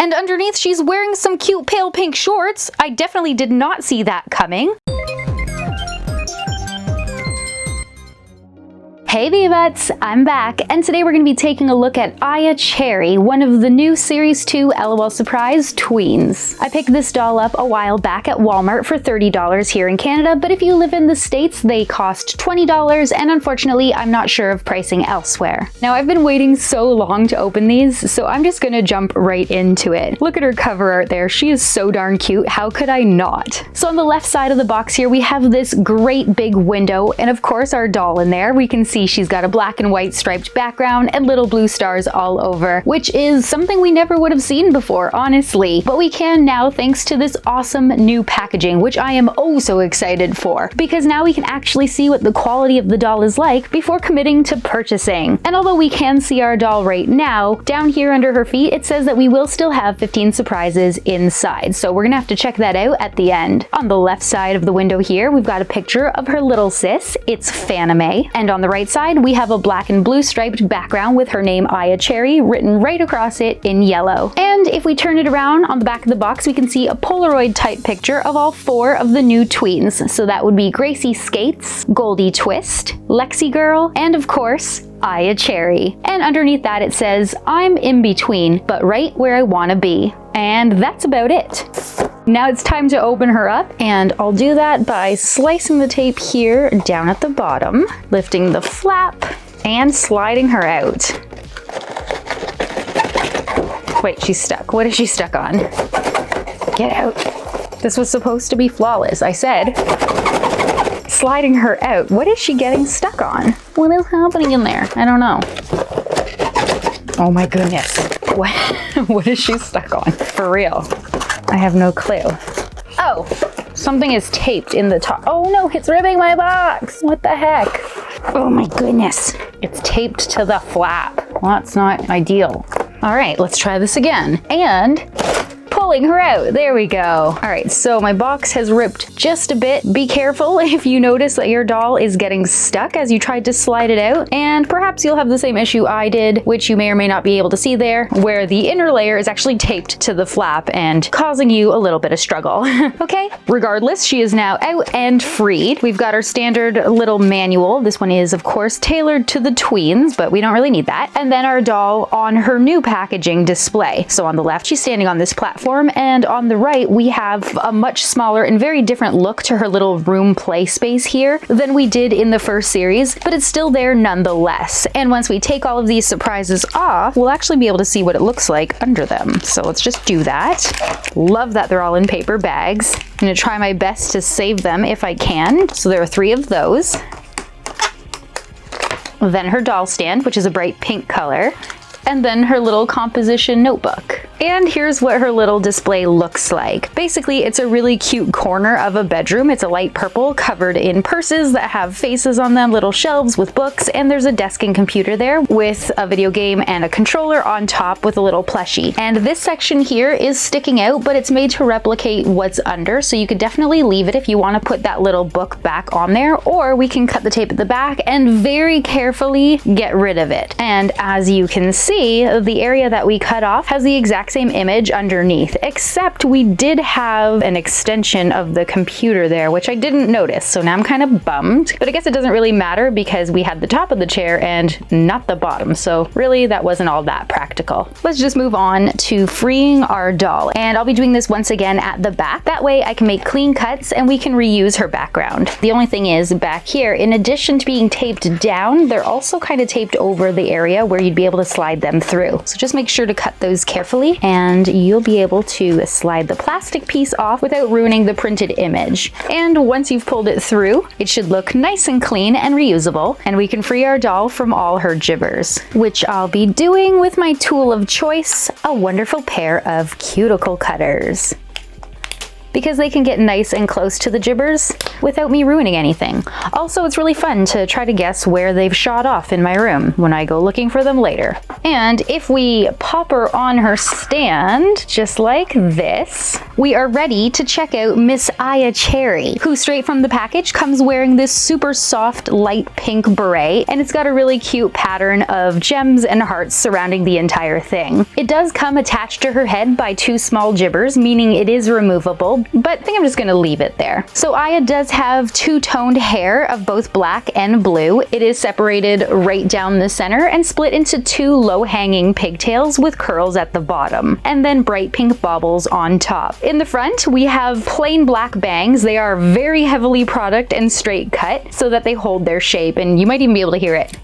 And underneath she's wearing some cute pale pink shorts. I definitely did not see that coming. Hey V-Buts, I'm back, and today we're going to be taking a look at Aya Cherry, one of the new Series 2 LOL Surprise Tweens. I picked this doll up a while back at Walmart for $30 here in Canada, but if you live in the States, they cost $20, and unfortunately, I'm not sure of pricing elsewhere. Now, I've been waiting so long to open these, so I'm just going to jump right into it. Look at her cover art there. She is so darn cute. How could I not? So on the left side of the box here, we have this great big window, and of course our doll in there. We can see she's got a black and white striped background and little blue stars all over, which is something we never would have seen before, honestly. But we can now thanks to this awesome new packaging, which I am oh so excited for, because now we can actually see what the quality of the doll is like before committing to purchasing. And although we can see our doll right now, down here under her feet, it says that we will still have 15 surprises inside. So we're gonna have to check that out at the end. On the left side of the window here, we've got a picture of her little sis. It's Fanime. And on the right side, we have a black and blue striped background with her name Aya Cherry written right across it in yellow. And if we turn it around on the back of the box, we can see a Polaroid type picture of all 4 of the new tweens. So that would be Gracie Skates, Goldie Twist, Lexi Girl, and of course, Aya Cherry. And underneath that it says, I'm in between, but right where I want to be. And that's about it. Now it's time to open her up, and I'll do that by slicing the tape here down at the bottom, lifting the flap, and sliding her out. Wait, she's stuck. What is she stuck on? Get out. This was supposed to be flawless. I said sliding her out. What is she getting stuck on? What is happening in there? I don't know. Oh my goodness. What is she stuck on? For real. I have no clue. Oh, something is taped in the top. Oh no, it's ripping my box. What the heck? Oh my goodness. It's taped to the flap. Well, that's not ideal. All right, let's try this again. And pulling her out. There we go. All right, so my box has ripped just a bit. Be careful if you notice that your doll is getting stuck as you tried to slide it out, and perhaps you'll have the same issue I did, which you may or may not be able to see there, where the inner layer is actually taped to the flap and causing you a little bit of struggle. Okay, regardless, she is now out and freed. We've got our standard little manual. This one is, of course, tailored to the tweens, but we don't really need that. And then our doll on her new packaging display. So on the left, she's standing on this platform, and on the right we have a much smaller and very different look to her little room play space here than we did in the first series, but it's still there nonetheless. And once we take all of these surprises off, we'll actually be able to see what it looks like under them. So let's just do that. Love that they're all in paper bags. I'm gonna try my best to save them if I can. So there are 3 of those. Then her doll stand, which is a bright pink color. And then her little composition notebook. And here's what her little display looks like. Basically, it's a really cute corner of a bedroom. It's a light purple covered in purses that have faces on them, little shelves with books, and there's a desk and computer there with a video game and a controller on top with a little plushie. And this section here is sticking out, but it's made to replicate what's under, so you could definitely leave it if you want to put that little book back on there, or we can cut the tape at the back and very carefully get rid of it. And as you can see, the area that we cut off has the exact same image underneath, except we did have an extension of the computer there, which I didn't notice, so now I'm kind of bummed. But I guess it doesn't really matter because we had the top of the chair and not the bottom, so really that wasn't all that practical. Let's just move on to freeing our doll, and I'll be doing this once again at the back. That way I can make clean cuts and we can reuse her background. The only thing is, back here, in addition to being taped down, they're also kind of taped over the area where you'd be able to slide them through. So just make sure to cut those carefully and you'll be able to slide the plastic piece off without ruining the printed image. And once you've pulled it through, it should look nice and clean and reusable, and we can free our doll from all her gibbers, which I'll be doing with my tool of choice, a wonderful pair of cuticle cutters. because they can get nice and close to the gibbers without me ruining anything. Also, it's really fun to try to guess where they've shot off in my room when I go looking for them later. And if we pop her on her stand, just like this, we are ready to check out Miss Aya Cherry, who straight from the package comes wearing this super soft light pink beret, and it's got a really cute pattern of gems and hearts surrounding the entire thing. It does come attached to her head by 2 small gibbers, meaning it is removable, but I think I'm just gonna leave it there. So Aya does have 2-toned hair of both black and blue. It is separated right down the center and split into 2 low-hanging pigtails with curls at the bottom, and then bright pink baubles on top. In the front, we have plain black bangs. They are very heavily product and straight cut so that they hold their shape, and you might even be able to hear it.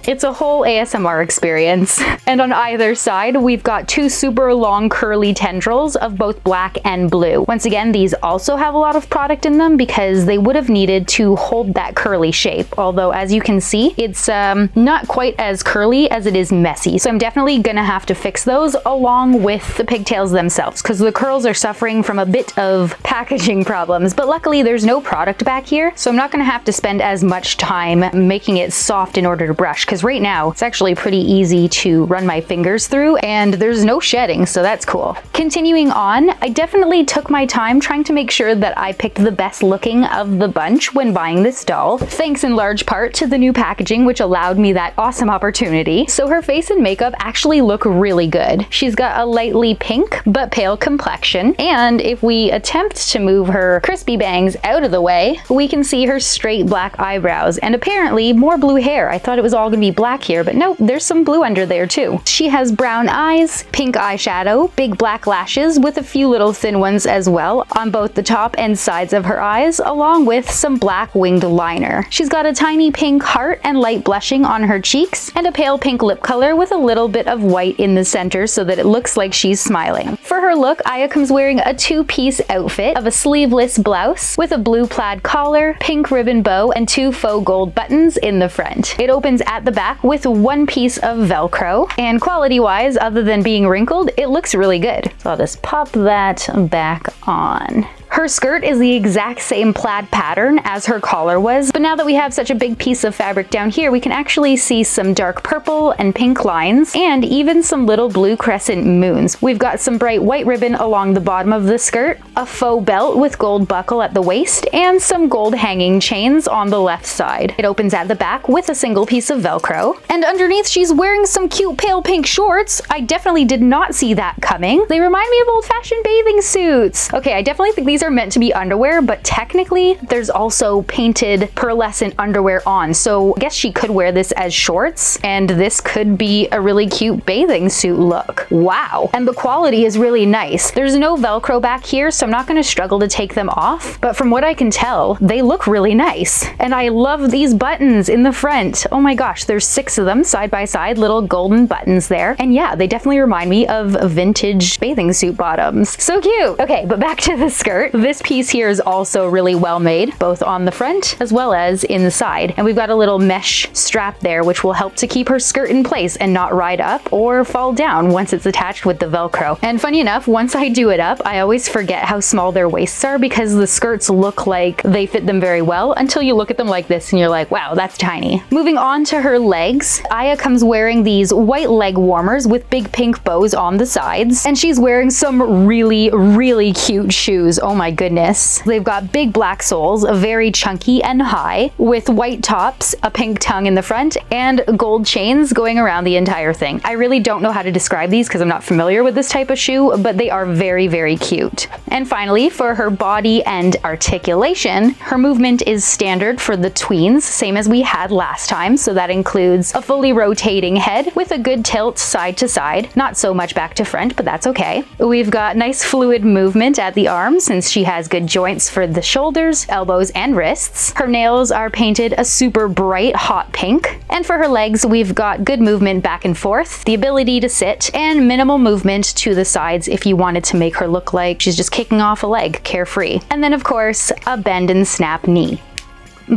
It's a whole ASMR experience. And on either side, we've got 2 super long curly tendrils of both black and blue. Once again, these also have a lot of product in them because they would have needed to hold that curly shape. Although, as you can see, it's not quite as curly as it is messy. So I'm definitely gonna have to fix those along with the pigtails themselves because the curls are suffering from a bit of packaging problems. But luckily, there's no product back here, so I'm not gonna have to spend as much time making it soft in order to brush, because right now it's actually pretty easy to run my fingers through and there's no shedding, so that's cool. Continuing on, I definitely took my time trying to make sure that I picked the best looking of the bunch when buying this doll, thanks in large part to the new packaging, which allowed me that awesome opportunity. So her face and makeup actually look really good. She's got a lightly pink but pale complexion, and if we attempt to move her crispy bangs out of the way, we can see her straight black eyebrows and apparently more blue hair. I thought it was all gonna be black here, but nope, there's some blue under there too. She has brown eyes, pink eyeshadow, big black lashes with a few little thin ones as well on both the top and sides of her eyes, along with some black winged liner. She's got a tiny pink heart and light blushing on her cheeks and a pale pink lip color with a little bit of white in the center so that it looks like she's smiling. For her look, Aya comes wearing a 2-piece outfit of a sleeveless blouse with a blue plaid collar, pink ribbon bow, and 2 faux gold buttons in the front. It opens at the back with 1 piece of Velcro, and quality-wise, other than being wrinkled, it looks really good. So I'll just pop that back on. Her skirt is the exact same plaid pattern as her collar was, but now that we have such a big piece of fabric down here, we can actually see some dark purple and pink lines, and even some little blue crescent moons. We've got some bright white ribbon along the bottom of the skirt, a faux belt with gold buckle at the waist, and some gold hanging chains on the left side. It opens at the back with a single piece of Velcro, and underneath she's wearing some cute pale pink shorts. I definitely did not see that coming. They remind me of old-fashioned bathing suits. Okay, I definitely think these are meant to be underwear, but technically there's also painted pearlescent underwear on, so I guess she could wear this as shorts and this could be a really cute bathing suit look. Wow. And the quality is really nice. There's no Velcro back here, so I'm not going to struggle to take them off, but from what I can tell, they look really nice. And I love these buttons in the front. Oh my gosh, there's 6 of them side by side, little golden buttons there. And yeah, they definitely remind me of vintage bathing suit bottoms. So cute. Okay, but back to the skirt. This piece here is also really well made, both on the front as well as in the side. And we've got a little mesh strap there, which will help to keep her skirt in place and not ride up or fall down once it's attached with the Velcro. And funny enough, once I do it up, I always forget how small their waists are because the skirts look like they fit them very well until you look at them like this and you're like, wow, that's tiny. Moving on to her legs, Aya comes wearing these white leg warmers with big pink bows on the sides, and she's wearing some really, really cute shoes. Oh my goodness. They've got big black soles, very chunky and high, with white tops, a pink tongue in the front, and gold chains going around the entire thing. I really don't know how to describe these because I'm not familiar with this type of shoe, but they are very, very cute. And finally, for her body and articulation, her movement is standard for the tweens, same as we had last time, so that includes a fully rotating head with a good tilt side to side, not so much back to front, but that's okay. We've got nice fluid movement at the arms since she has good joints for the shoulders, elbows, and wrists. Her nails are painted a super bright hot pink, and for her legs we've got good movement back and forth, the ability to sit, and minimal movement to the sides if you wanted to make her look like she's just kicking off a leg carefree. And then of course, a bend and snap knee.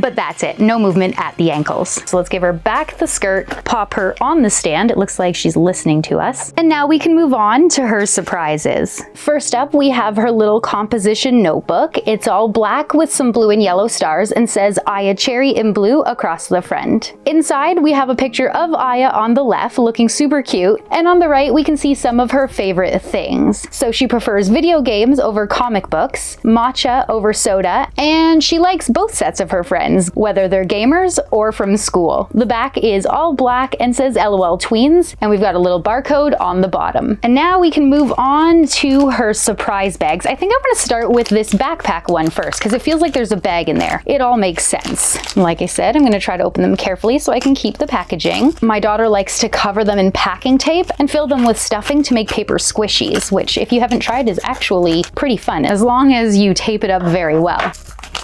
but that's it. No movement at the ankles. So let's give her back the skirt, pop her on the stand. It looks like she's listening to us. And now we can move on to her surprises. First up, we have her little composition notebook. It's all black with some blue and yellow stars and says Aya Cherry in blue across the front. Inside, we have a picture of Aya on the left looking super cute, and on the right we can see some of her favorite things. So she prefers video games over comic books, matcha over soda, and she likes both sets of her friends, whether they're gamers or from school. The back is all black and says LOL Tweens, and we've got a little barcode on the bottom. And now we can move on to her surprise bags. I think I'm gonna start with this backpack one first because it feels like there's a bag in there. It all makes sense. Like I said, I'm gonna try to open them carefully so I can keep the packaging. My daughter likes to cover them in packing tape and fill them with stuffing to make paper squishies, which if you haven't tried is actually pretty fun as long as you tape it up very well.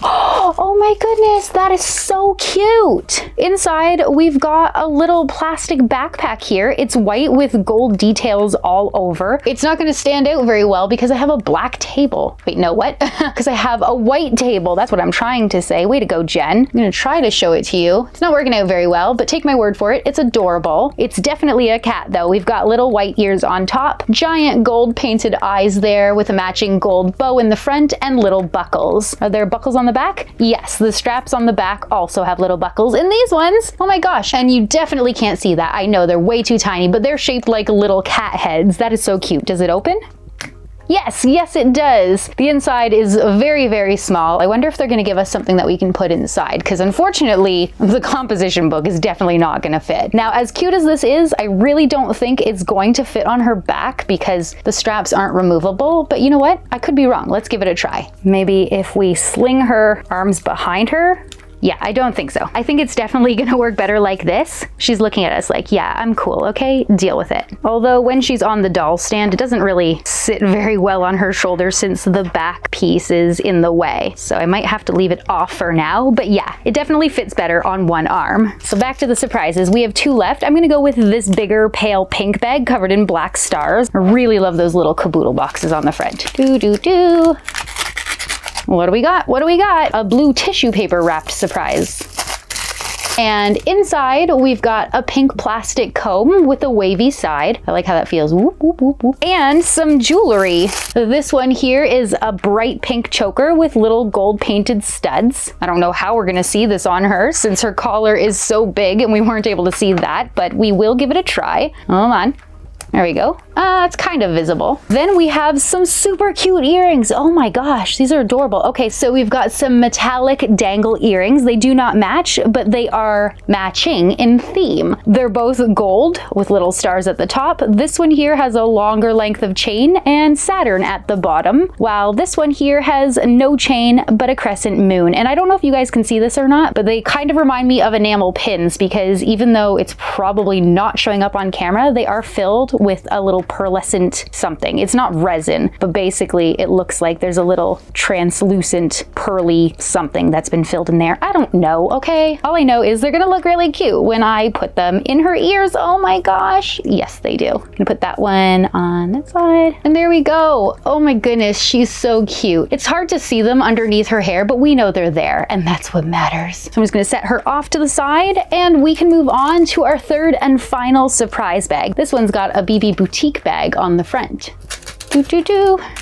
Oh my goodness, that is so cute. Inside, we've got a little plastic backpack here. It's white with gold details all over. It's not gonna stand out very well because I have a black table. Wait, no, what? Because I have a white table. That's what I'm trying to say. Way to go, Jen. I'm gonna try to show it to you. It's not working out very well, but take my word for it. It's adorable. It's definitely a cat though. We've got little white ears on top, giant gold painted eyes there with a matching gold bow in the front and little buckles. Are there buckles on the back? Yes, the straps on the back also have little buckles in these ones. Oh my gosh, and you definitely can't see that. I know they're way too tiny, but they're shaped like little cat heads. That is so cute. Does it open? Yes, yes it does. The inside is very, very small. I wonder if they're gonna give us something that we can put inside, because unfortunately, the composition book is definitely not gonna fit. Now, as cute as this is, I really don't think it's going to fit on her back because the straps aren't removable, but you know what? I could be wrong. Let's give it a try. Maybe if we sling her arms behind her. Yeah, I don't think so. I think it's definitely gonna work better like this. She's looking at us like, yeah, I'm cool, okay? Deal with it. Although when she's on the doll stand, it doesn't really sit very well on her shoulder since the back piece is in the way. So I might have to leave it off for now, but yeah, it definitely fits better on one arm. So back to the surprises. We have two left. I'm gonna go with this bigger pale pink bag covered in black stars. I really love those little caboodle boxes on the front. Do. What do we got? What do we got? A blue tissue paper wrapped surprise. And inside, we've got a pink plastic comb with a wavy side. I like how that feels. Whoop, whoop, whoop, whoop. And some jewelry. This one here is a bright pink choker with little gold painted studs. I don't know how we're gonna see this on her since her collar is so big and we weren't able to see that, but we will give it a try. Hold on. There we go. It's kind of visible. Then we have some super cute earrings. Oh my gosh, these are adorable. Okay, so we've got some metallic dangle earrings. They do not match, but they are matching in theme. They're both gold with little stars at the top. This one here has a longer length of chain and Saturn at the bottom, while this one here has no chain but a crescent moon. And I don't know if you guys can see this or not, but they kind of remind me of enamel pins because even though it's probably not showing up on camera, they are filled with a little pearlescent something. It's not resin, but basically it looks like there's a little translucent pearly something that's been filled in there. I don't know, okay? All I know is they're gonna look really cute when I put them in her ears. Oh my gosh. Yes, they do. I'm gonna put that one on that side. And there we go. Oh my goodness, she's so cute. It's hard to see them underneath her hair, but we know they're there and that's what matters. So I'm just gonna set her off to the side and we can move on to our third and final surprise bag. This one's got a BB boutique bag on the front.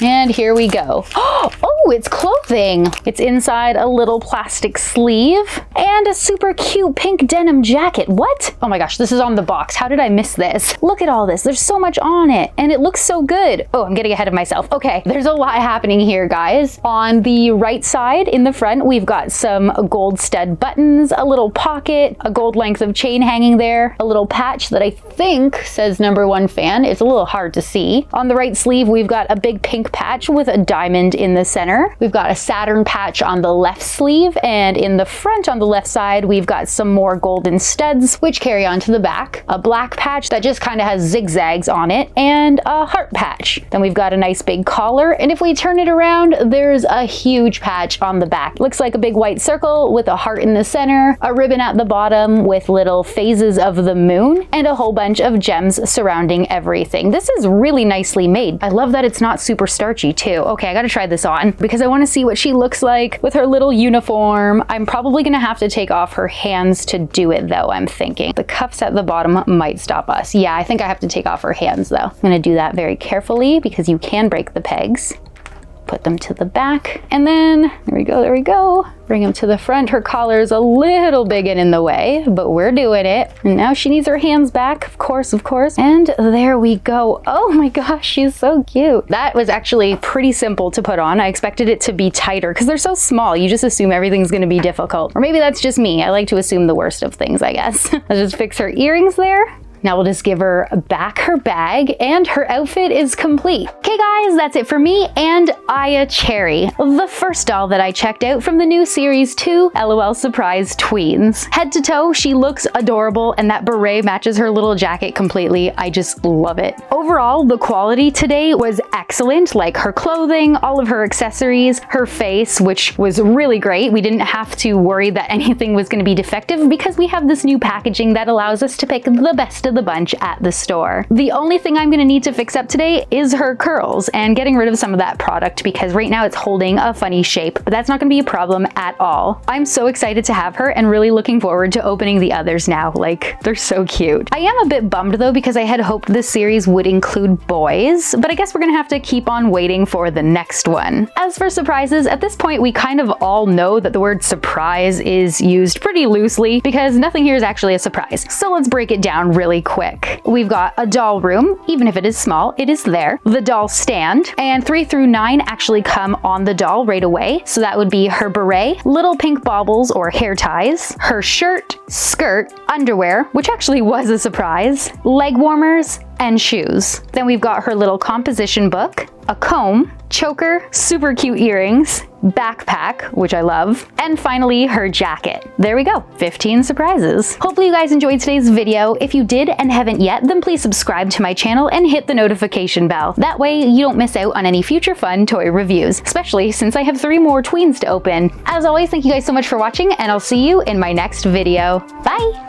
And here we go. Oh, it's clothing. It's inside a little plastic sleeve and a super cute pink denim jacket. What? Oh my gosh, this is on the box. How did I miss this? Look at all this. There's so much on it and it looks so good. Oh, I'm getting ahead of myself. Okay, there's a lot happening here, guys. On the right side in the front, we've got some gold stud buttons, a little pocket, a gold length of chain hanging there, a little patch that I think says #1 fan. It's a little hard to see. On the right sleeve, we've got a big pink patch with a diamond in the center. We've got a Saturn patch on the left sleeve, and in the front on the left side, we've got some more golden studs, which carry on to the back, a black patch that just kind of has zigzags on it, and a heart patch. Then we've got a nice big collar, and if we turn it around, there's a huge patch on the back. It looks like a big white circle with a heart in the center, a ribbon at the bottom with little phases of the moon, and a whole bunch of gems surrounding everything. This is really nicely made. I love love that it's not super starchy too. Okay, I gotta try this on because I wanna see what she looks like with her little uniform. I'm probably gonna have to take off her hands to do it though, I'm thinking. The cuffs at the bottom might stop us. Yeah, I think I have to take off her hands though. I'm gonna do that very carefully because you can break the pegs. Put them to the back, and then there we go, there we go. Bring them to the front. Her collar is a little big and in the way, but we're doing it. And now she needs her hands back, of course, of course. And there we go. Oh my gosh, she's so cute. That was actually pretty simple to put on. I expected it to be tighter because they're so small. You just assume everything's gonna be difficult. Or maybe that's just me. I like to assume the worst of things, I guess. Let's just fix her earrings there. Now we'll just give her back her bag and her outfit is complete. Okay guys, that's it for me and Aya Cherry, the first doll that I checked out from the new Series 2 LOL Surprise Tweens. Head to toe, she looks adorable and that beret matches her little jacket completely. I just love it. Overall, the quality today was excellent, like her clothing, all of her accessories, her face, which was really great. We didn't have to worry that anything was going to be defective because we have this new packaging that allows us to pick the best of the bunch at the store. The only thing I'm gonna need to fix up today is her curls and getting rid of some of that product because right now it's holding a funny shape, but that's not gonna be a problem at all. I'm so excited to have her and really looking forward to opening the others now. Like, they're so cute. I am a bit bummed though because I had hoped this series would include boys, but I guess we're gonna have to keep on waiting for the next one. As for surprises, at this point we kind of all know that the word surprise is used pretty loosely because nothing here is actually a surprise. So let's break it down really quick. We've got a doll room, even if it is small, it is there. The doll stand, and 3 through 9 actually come on the doll right away. So that would be her beret, little pink baubles or hair ties, her shirt, skirt, underwear, which actually was a surprise, leg warmers, and shoes. Then we've got her little composition book, a comb, choker, super cute earrings, backpack, which I love, and finally her jacket. There we go, 15 surprises. Hopefully you guys enjoyed today's video. If you did and haven't yet, then please subscribe to my channel and hit the notification bell. That way you don't miss out on any future fun toy reviews, especially since I have 3 more tweens to open. As always, thank you guys so much for watching and I'll see you in my next video. Bye!